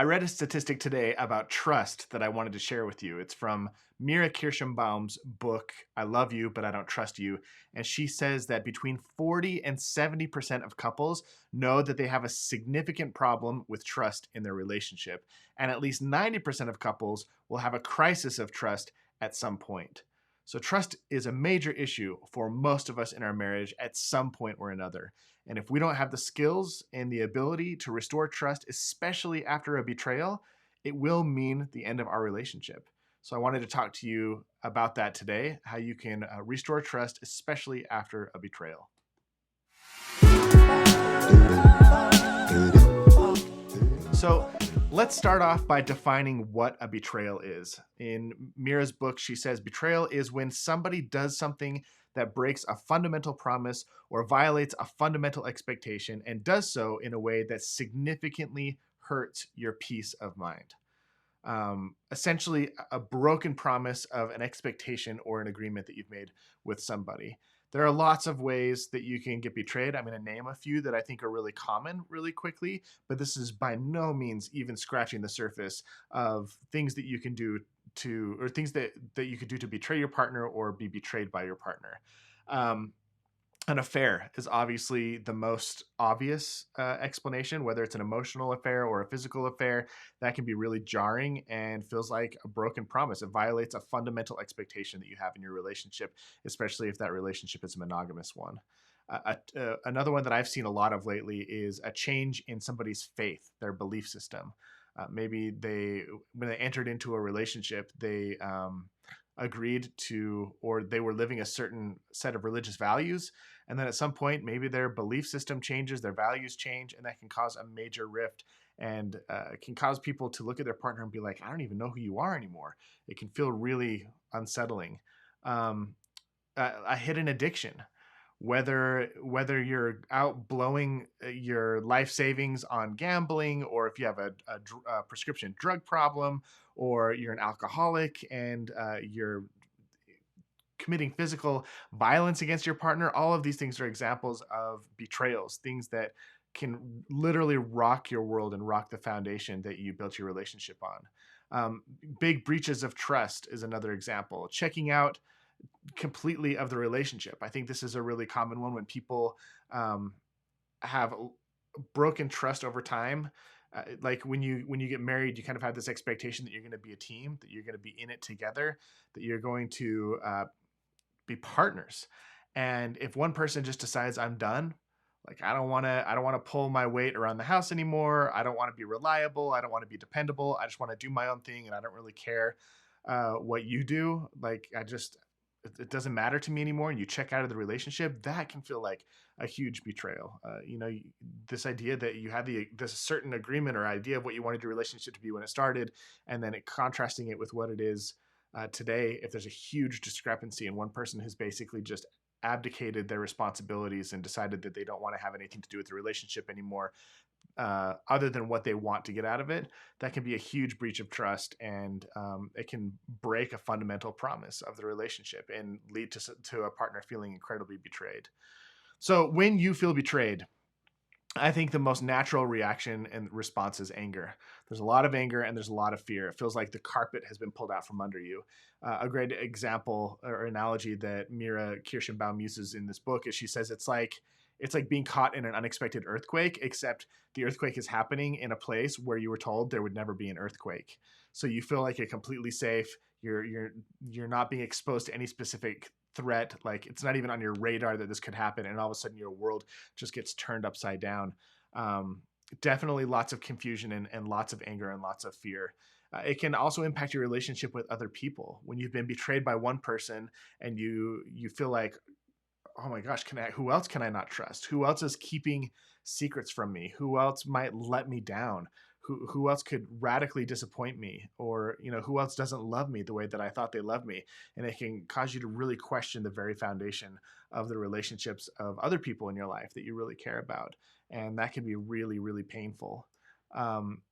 I read a statistic today about trust that I wanted to share with you. It's from Mira Kirshenbaum's book, I Love You, But I Don't Trust You. And she says that between 40 and 70% of couples know that they have a significant problem with trust in their relationship. And at least 90% of couples will have a crisis of trust at some point. So, trust is a major issue for most of us in our marriage at some point or another. And if we don't have the skills and the ability to restore trust, especially after a betrayal, it will mean the end of our relationship. So I wanted to talk to you about that today, how you can restore trust, especially after a betrayal. So let's start off by defining what a betrayal is. In Mira's book, she says betrayal is when somebody does something that breaks a fundamental promise or violates a fundamental expectation and does so in a way that significantly hurts your peace of mind. Essentially, a broken promise of an expectation or an agreement that you've made with somebody. There are lots of ways that you can get betrayed. I'm going to name a few that I think are really common really quickly, but this is by no means even scratching the surface of things that you can do or things that you could do to betray your partner or be betrayed by your partner. Um, an affair is obviously the most obvious explanation, whether it's an emotional affair or a physical affair. That can be really jarring and feels like a broken promise. It violates a fundamental expectation that you have in your relationship, especially if that relationship is a monogamous one. Another one that I've seen a lot of lately is a change in somebody's faith, their belief system. Maybe when they entered into a relationship, they agreed to, or they were living a certain set of religious values. And then at some point, maybe their belief system changes, their values change, and that can cause a major rift and can cause people to look at their partner and be like, I don't even know who you are anymore. It can feel really unsettling. A hidden addiction, whether you're out blowing your life savings on gambling, or if you have a prescription drug problem, or you're an alcoholic and you're committing physical violence against your partner. All of these things are examples of betrayals, things that can literally rock your world and rock the foundation that you built your relationship on. Big breaches of trust is another example. Checking out completely of the relationship. I think this is a really common one when people have broken trust over time. Like when you get married, you kind of have this expectation that you're going to be a team, that you're going to be in it together, that you're going to be partners. And if one person just decides I'm done, like I don't want to pull my weight around the house anymore. I don't want to be reliable. I don't want to be dependable. I just want to do my own thing, and I don't really care what you do. Like it doesn't matter to me anymore, and you check out of the relationship. That can feel like a huge betrayal. This idea that you had this certain agreement or idea of what you wanted your relationship to be when it started, and then contrasting it with what it is today. If there's a huge discrepancy and one person has basically just abdicated their responsibilities and decided that they don't want to have anything to do with the relationship anymore, other than what they want to get out of it, that can be a huge breach of trust, and it can break a fundamental promise of the relationship and lead to a partner feeling incredibly betrayed. So when you feel betrayed, I think the most natural reaction and response is anger. There's a lot of anger and there's a lot of fear. It feels like the carpet has been pulled out from under you. A great example or analogy that Mira Kirshenbaum uses in this book is she says it's like being caught in an unexpected earthquake, except the earthquake is happening in a place where you were told there would never be an earthquake. So you feel like you're completely safe. You're not being exposed to any specific threat. Like it's not even on your radar that this could happen, and all of a sudden your world just gets turned upside down. um, Definitely lots of confusion and lots of anger and lots of fear. It can also impact your relationship with other people when you've been betrayed by one person, and you feel like, oh my gosh, who else can I not trust? Who else is keeping secrets from me? Who else might let me down? Who else could radically disappoint me? Or, who else doesn't love me the way that I thought they loved me? And it can cause you to really question the very foundation of the relationships of other people in your life that you really care about. And that can be really, really painful. Um,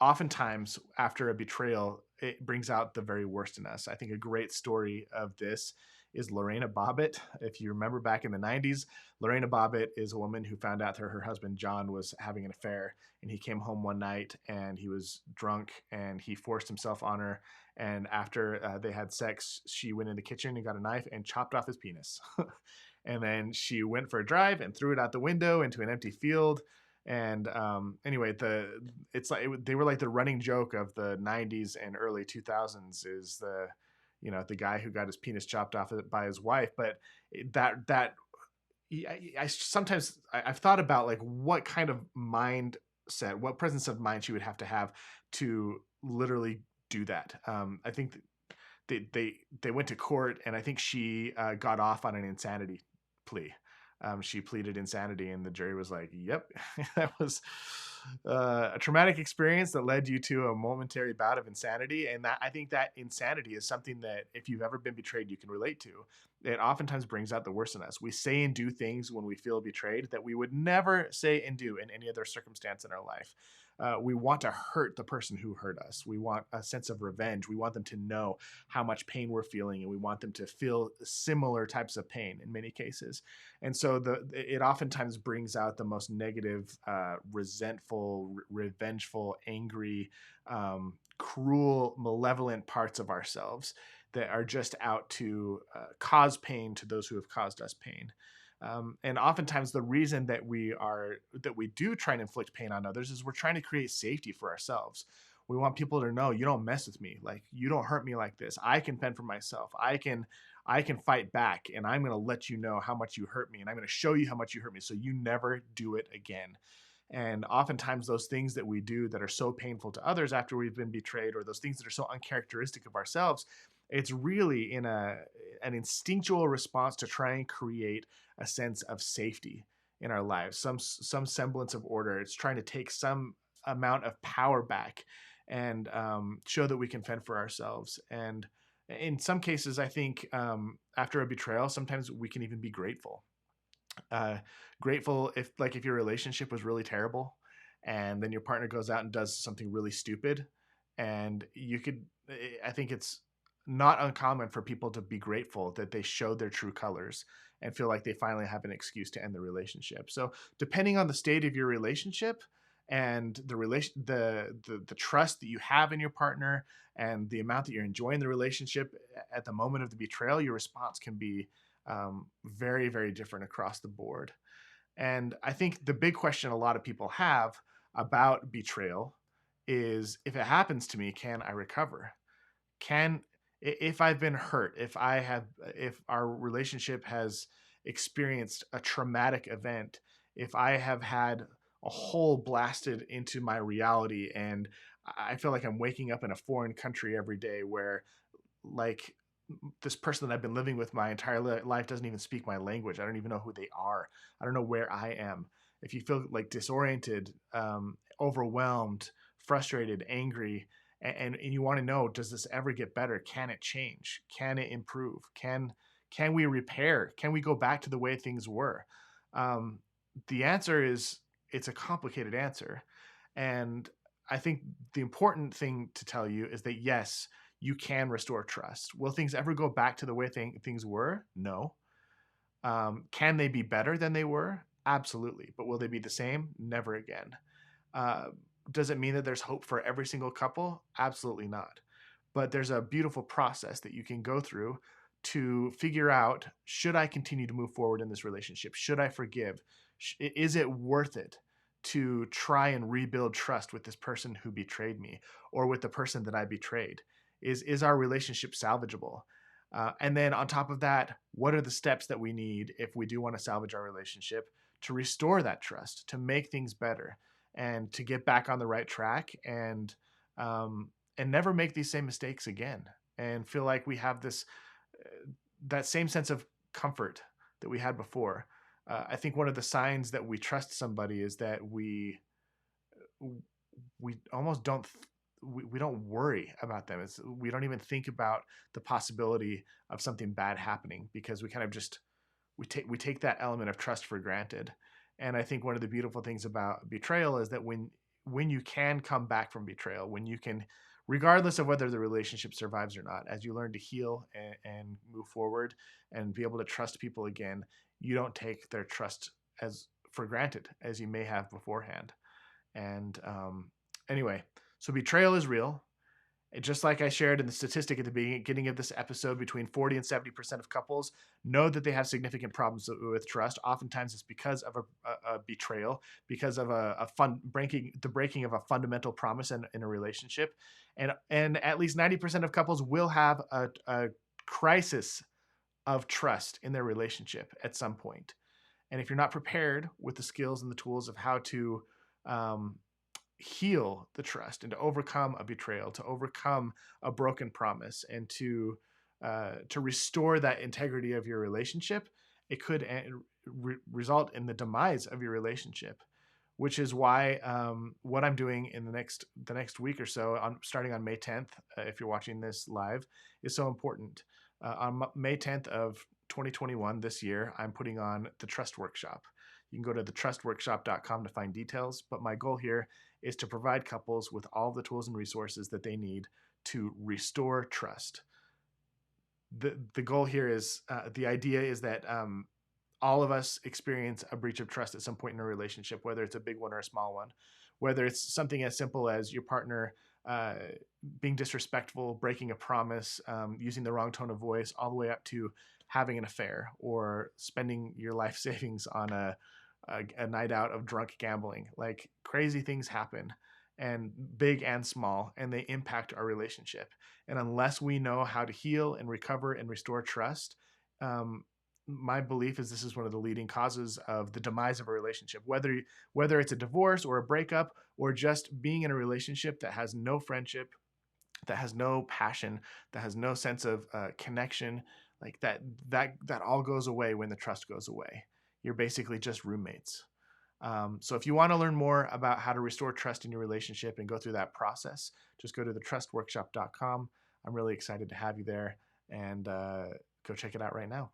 Oftentimes after a betrayal, it brings out the very worst in us. I think a great story of this is Lorena Bobbitt. If you remember back in the 90s, Lorena Bobbitt is a woman who found out that her husband John was having an affair, and he came home one night and he was drunk and he forced himself on her. And after they had sex, she went in the kitchen and got a knife and chopped off his penis. And then she went for a drive and threw it out the window into an empty field. And anyway, they were like the running joke of the 90s and early 2000s is the guy who got his penis chopped off by his wife. But that I sometimes I've thought about like what kind of mindset, what presence of mind she would have to have to literally do that. I think they went to court, and I think she got off on an insanity plea. She pleaded insanity, and the jury was like, "Yep, that was a traumatic experience that led you to a momentary bout of insanity." And I think that insanity is something that, if you've ever been betrayed, you can relate to. It oftentimes brings out the worst in us. We say and do things when we feel betrayed that we would never say and do in any other circumstance in our life. We want to hurt the person who hurt us. We want a sense of revenge. We want them to know how much pain we're feeling, and we want them to feel similar types of pain in many cases. And so it oftentimes brings out the most negative, resentful, revengeful, angry, cruel, malevolent parts of ourselves that are just out to cause pain to those who have caused us pain. And oftentimes the reason that we do try and inflict pain on others is we're trying to create safety for ourselves. We want people to know, you don't mess with me. Like, you don't hurt me like this. I can fend for myself. I can fight back, and I'm going to let you know how much you hurt me, and I'm going to show you how much you hurt me so you never do it again. And oftentimes those things that we do that are so painful to others after we've been betrayed, or those things that are so uncharacteristic of ourselves, it's really in an instinctual response to try and create a sense of safety in our lives, some semblance of order. It's trying to take some amount of power back and show that we can fend for ourselves. And in some cases, I think after a betrayal, sometimes we can even be grateful. Grateful if your relationship was really terrible, and then your partner goes out and does something really stupid, and I think it's not uncommon for people to be grateful that they showed their true colors and feel like they finally have an excuse to end the relationship. So depending on the state of your relationship and the trust that you have in your partner and the amount that you're enjoying the relationship at the moment of the betrayal, your response can be very, very different across the board. And I think the big question a lot of people have about betrayal is, if it happens to me, can I recover? If I've been hurt, if our relationship has experienced a traumatic event, if I have had a hole blasted into my reality and I feel like I'm waking up in a foreign country every day where, like, this person that I've been living with my entire life doesn't even speak my language. I don't even know who they are. I don't know where I am. If you feel like disoriented, overwhelmed, frustrated, angry, and you want to know, does this ever get better? Can it change? Can it improve? Can we repair? Can we go back to the way things were? The answer is, it's a complicated answer. And I think the important thing to tell you is that, yes, you can restore trust. Will things ever go back to the way things were? No. Can they be better than they were? Absolutely. But will they be the same? Never again. Does it mean that there's hope for every single couple? Absolutely not. But there's a beautiful process that you can go through to figure out, should I continue to move forward in this relationship? Should I forgive? Is it worth it to try and rebuild trust with this person who betrayed me, or with the person that I betrayed? Is our relationship salvageable? And then on top of that, what are the steps that we need if we do want to salvage our relationship to restore that trust, to make things better, and to get back on the right track, and never make these same mistakes again, and feel like we have this that same sense of comfort that we had before. I think one of the signs that we trust somebody is that we almost don't we don't worry about them. We don't even think about the possibility of something bad happening, because we kind of just we take that element of trust for granted. And I think one of the beautiful things about betrayal is that when you can come back from betrayal, when you can regardless of whether the relationship survives or not. As you learn to heal and move forward and be able to trust people again, you don't take their trust as for granted as you may have beforehand. And anyway, so betrayal is real. Just like I shared in the statistic at the beginning of this episode, between 40 and 70% of couples know that they have significant problems with trust. Oftentimes it's because of a betrayal, because of the breaking of a fundamental promise in a relationship. And at least 90% of couples will have a crisis of trust in their relationship at some point. And if you're not prepared with the skills and the tools of how to um, heal the trust and to overcome a betrayal, to overcome a broken promise, and to restore that integrity of your relationship, it could result in the demise of your relationship. Which is why what I'm doing in the next week or so, starting on May 10th, if you're watching this live, is so important. On May 10th of 2021, this year, I'm putting on the Trust Workshop. You can go to thetrustworkshop.com to find details. But my goal here is to provide couples with all the tools and resources that they need to restore trust. The goal here is the idea is that all of us experience a breach of trust at some point in a relationship, whether it's a big one or a small one, whether it's something as simple as your partner being disrespectful, breaking a promise, using the wrong tone of voice, all the way up to having an affair or spending your life savings on a night out of drunk gambling. Like, crazy things happen, and big and small, and they impact our relationship. And unless we know how to heal and recover and restore trust, um, my belief is this is one of the leading causes of the demise of a relationship, whether it's a divorce or a breakup, or just being in a relationship that has no friendship, that has no passion, that has no sense of connection. Like that all goes away when the trust goes away. You're basically just roommates. So if you want to learn more about how to restore trust in your relationship and go through that process, just go to thetrustworkshop.com. I'm really excited to have you there, and go check it out right now.